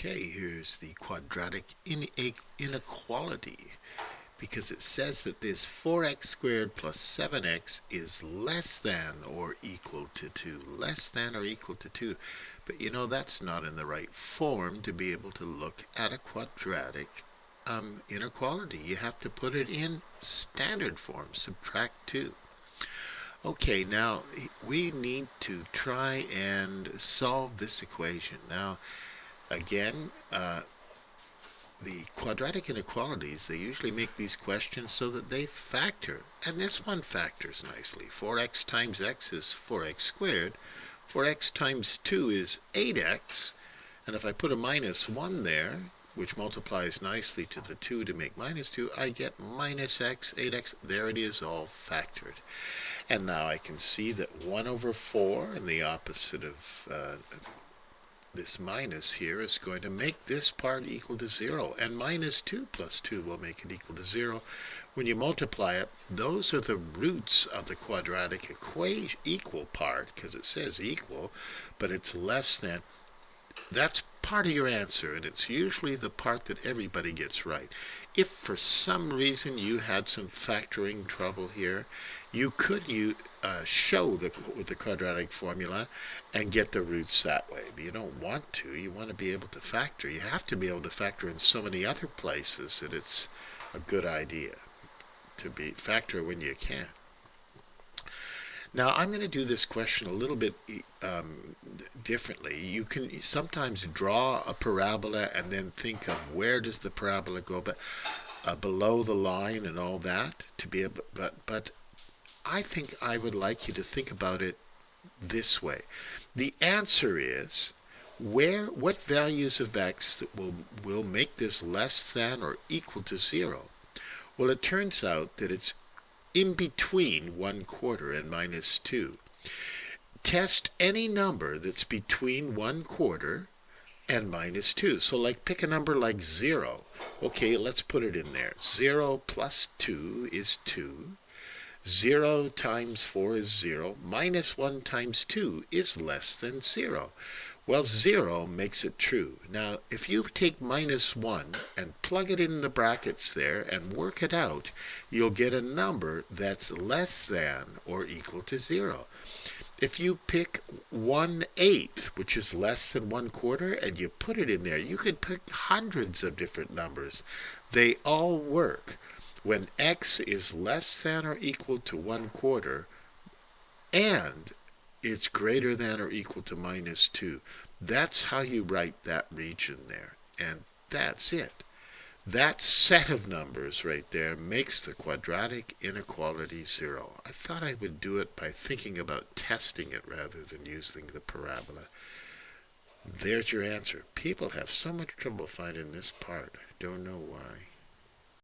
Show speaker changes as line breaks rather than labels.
Okay, here's the quadratic inequality, because it says that this 4x squared plus 7x is less than or equal to 2. Less than or equal to 2. But you know, that's not in the right form to be able to look at a quadratic inequality. You have to put it in standard form, subtract 2. Okay, now we need to try and solve this equation. Now, again, the quadratic inequalities, they usually make these questions so that they factor. And this one factors nicely. 4x times x is 4x squared. 4x times 2 is 8x. And if I put a minus 1 there, which multiplies nicely to the 2 to make minus 2, I get minus x, 8x. There it is, all factored. And now I can see that 1 over 4, and the opposite of this minus here, is going to make this part equal to 0. And minus 2 plus 2 will make it equal to 0. When you multiply it, those are the roots of the quadratic equation, equal part, because it says equal, but it's less than. That's part of your answer, and it's usually the part that everybody gets right. If for some reason you had some factoring trouble here, you could show with the quadratic formula and get the roots that way. But you don't want to. You want to be able to factor. You have to be able to factor in so many other places that it's a good idea to factor when you can. Now, I'm going to do this question a little bit differently. You can sometimes draw a parabola and then think of where does the parabola go, but below the line and all that to be able. But I think I would like you to think about it this way. The answer is what values of x that will make this less than or equal to 0? Well, it turns out that it's in between 1/4 and minus 2. Test any number that's between 1/4 and minus 2. So pick a number like 0. Okay, let's put it in there. 0 plus 2 is 2. 0 times 4 is 0. Minus 1 times 2 is less than 0. Well, 0 makes it true. Now, if you take minus 1 and plug it in the brackets there and work it out, you'll get a number that's less than or equal to 0. If you pick 1/8, which is less than 1/4, and you put it in there, you could pick hundreds of different numbers. They all work. When x is less than or equal to 1/4 and it's greater than or equal to minus 2. That's how you write that region there. And that's it. That set of numbers right there makes the quadratic inequality 0. I thought I would do it by thinking about testing it rather than using the parabola. There's your answer. People have so much trouble finding this part. I don't know why.